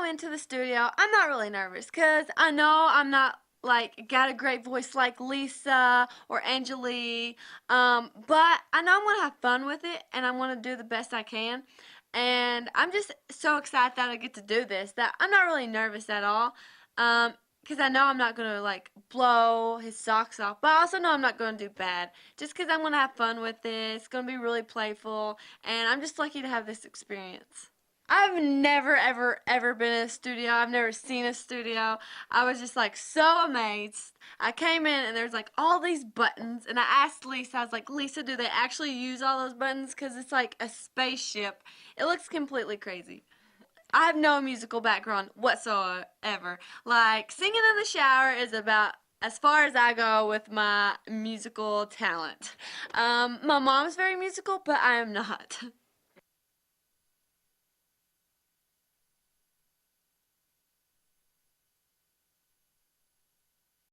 into the studio, I'm not really nervous because I know I'm not like got a great voice like Lisa or Angelique. But I know I'm gonna have fun with it and I'm gonna do the best I can. And I'm just so excited that I get to do this that I'm not really nervous at all. Because I know I'm not gonna like blow his socks off, but I also know I'm not gonna do bad. Just because I'm gonna have fun with this, it's gonna be really playful, and I'm just lucky to have this experience. I've never ever been in a studio. I've never seen a studio. I was just like so amazed. I came in and there's like all these buttons and I asked Lisa, I was like, "Lisa, do they actually use all those buttons cuz it's like a spaceship." It looks completely crazy. I have no musical background whatsoever. Like singing in the shower is about as far as I go with my musical talent. My mom's very musical, but I am not.